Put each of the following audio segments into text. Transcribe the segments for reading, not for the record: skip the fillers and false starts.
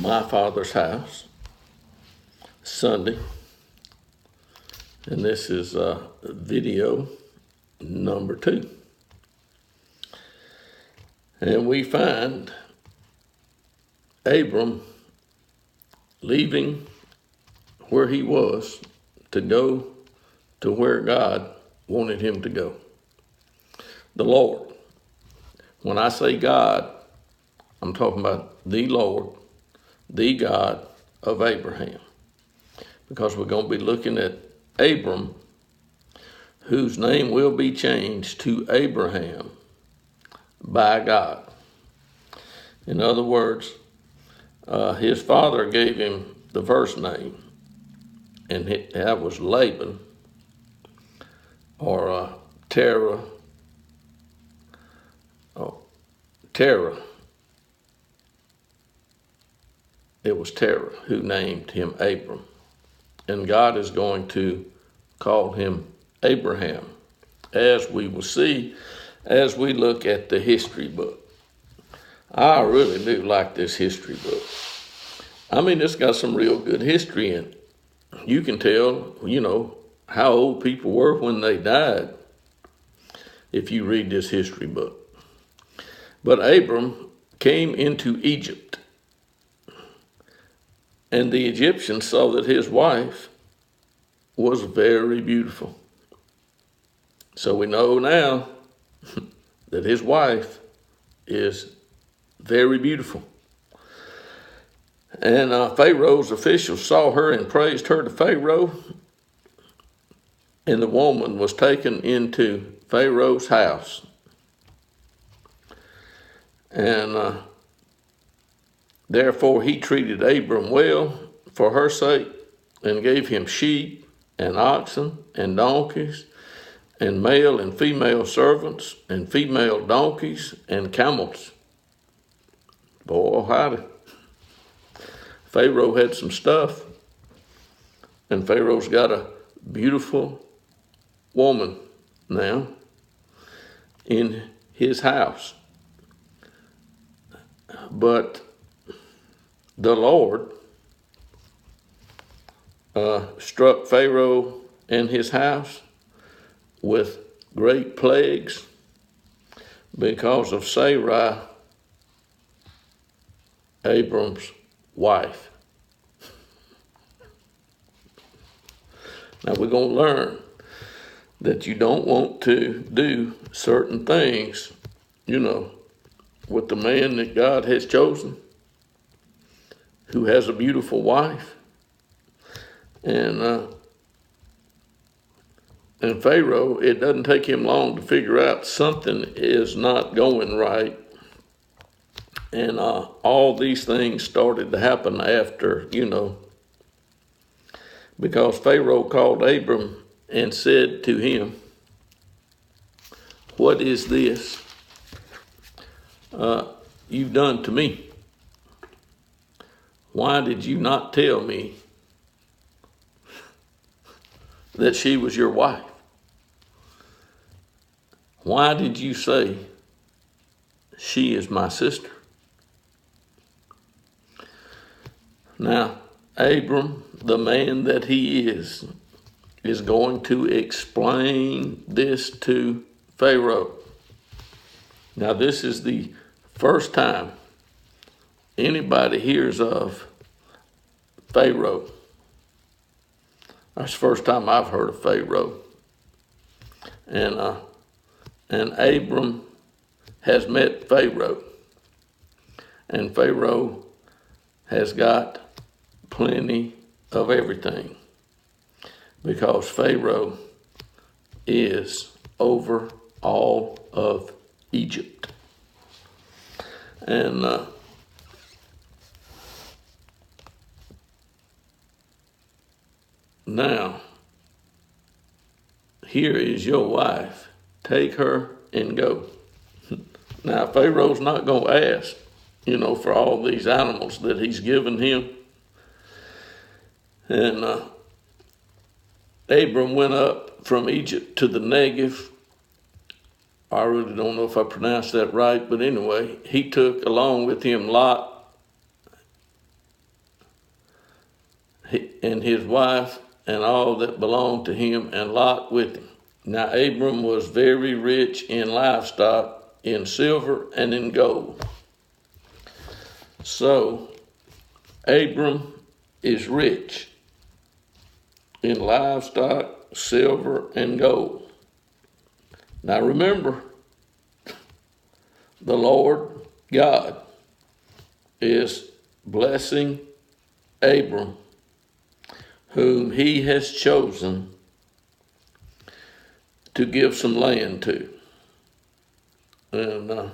my Father's house Sunday, and this is video number 2. And we find Abram leaving where he was to go to where God wanted him to go. The Lord. When I say God, I'm talking about the Lord, the God of Abraham. Because we're going to be looking at Abram, whose name will be changed to Abraham by God. In other words, his father gave him the first name, and that was Laban, or Terah. It was Terah who named him Abram. And God is going to call him Abraham, as we will see as we look at the history book. I really do like this history book. I mean, it's got some real good history in it. You can tell, how old people were when they died if you read this history book. But Abram came into Egypt, and the Egyptians saw that his wife was very beautiful. So we know now that his wife is very beautiful. And Pharaoh's officials saw her and praised her to Pharaoh. And the woman was taken into Pharaoh's house. And therefore he treated Abram well for her sake, and gave him sheep and oxen and donkeys and male and female servants and female donkeys and camels. Boy, howdy. Pharaoh had some stuff, and Pharaoh's got a beautiful woman now in his house. But the Lord struck Pharaoh and his house with great plagues because of Sarai, Abram's wife. Now we're going to learn that you don't want to do certain things, with the man that God has chosen, who has a beautiful wife. And Pharaoh, it doesn't take him long to figure out something is not going right. And all these things started to happen after, because Pharaoh called Abram and said to him, "What is this you've done to me? Why did you not tell me that she was your wife? Why did you say she is my sister?" Now, Abram, the man that he is going to explain this to Pharaoh. Now, this is the first time anybody hears of Pharaoh. That's the first time I've heard of Pharaoh. And Abram has met Pharaoh. And Pharaoh has got plenty of everything, because Pharaoh is over all of Egypt. And now, here is your wife. Take her and go. Now, Pharaoh's not going to ask, for all these animals that he's given him. And Abram went up from Egypt to the Negev. I really don't know if I pronounced that right, but anyway, he took along with him Lot and his wife and all that belonged to him, and Lot with him. Now Abram was very rich in livestock, in silver and in gold. So Abram is rich in livestock, silver, and gold. Now remember, the Lord God is blessing Abram, whom he has chosen to give some land to. And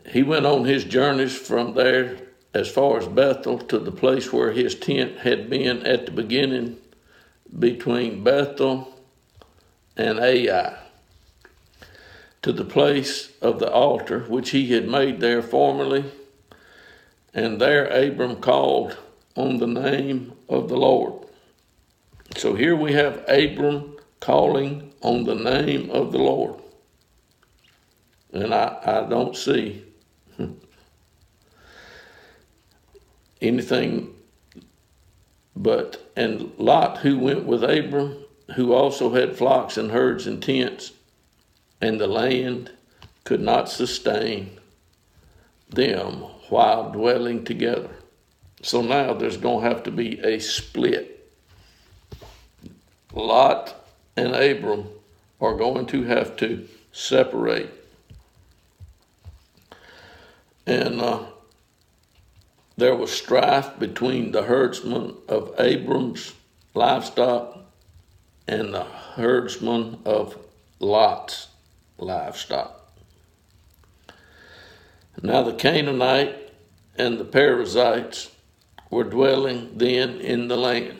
he went on his journeys from there as far as Bethel to the place where his tent had been at the beginning, between Bethel and Ai, to the place of the altar which he had made there formerly. And there Abram called on the name of the Lord. So here we have Abram calling on the name of the Lord. And I don't see anything but, and Lot, who went with Abram, who also had flocks and herds and tents, and the land could not sustain them while dwelling together. So now there's going to have to be a split. Lot and Abram are going to have to separate. And there was strife between the herdsmen of Abram's livestock and the herdsmen of Lot's livestock. Now the Canaanite and the Perizzites were dwelling then in the land.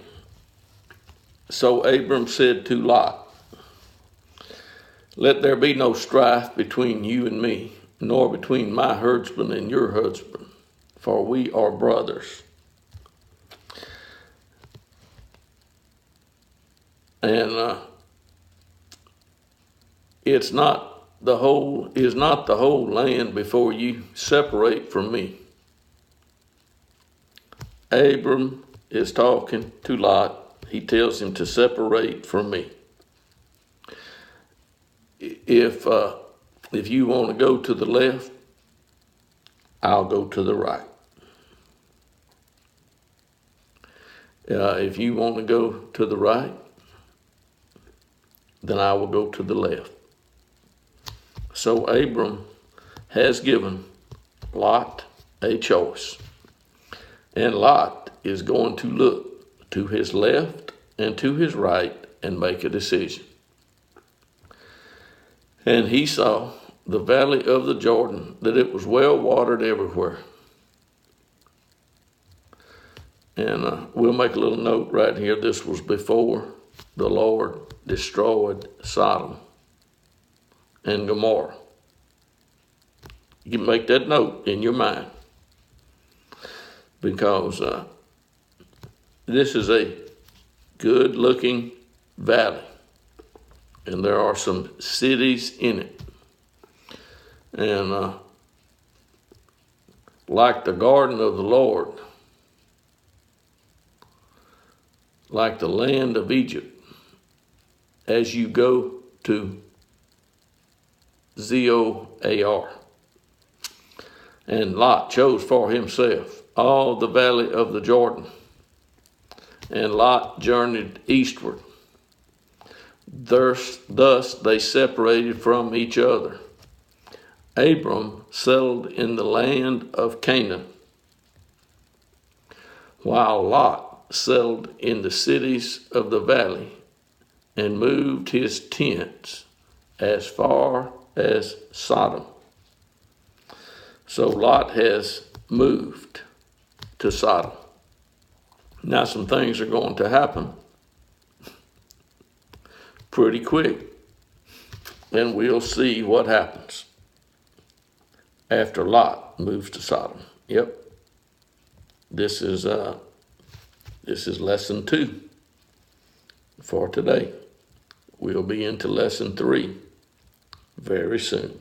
So Abram said to Lot, "Let there be no strife between you and me, nor between my herdsman and your husband, for we are brothers." And is not the whole land before you separate from me. Abram is talking to Lot. He tells him to separate from me. If you want to go to the left, I'll go to the right. If you want to go to the right, then I will go to the left. So Abram has given Lot a choice. And Lot is going to look to his left and to his right and make a decision. And he saw the valley of the Jordan, that it was well watered everywhere. And we'll make a little note right here. This was before the Lord destroyed Sodom and Gomorrah. You can make that note in your mind, because this is a good-looking valley, and there are some cities in it. And like the garden of the Lord, like the land of Egypt, as you go to Zoar. And Lot chose for himself all the valley of the Jordan, and Lot journeyed eastward. Thus they separated from each other. Abram settled in the land of Canaan, while Lot settled in the cities of the valley and moved his tents as far as Sodom. So Lot has moved to Sodom. Now some things are going to happen pretty quick, and we'll see what happens after Lot moves to Sodom. Yep, this is lesson 2 for today. We'll be into lesson 3 very soon.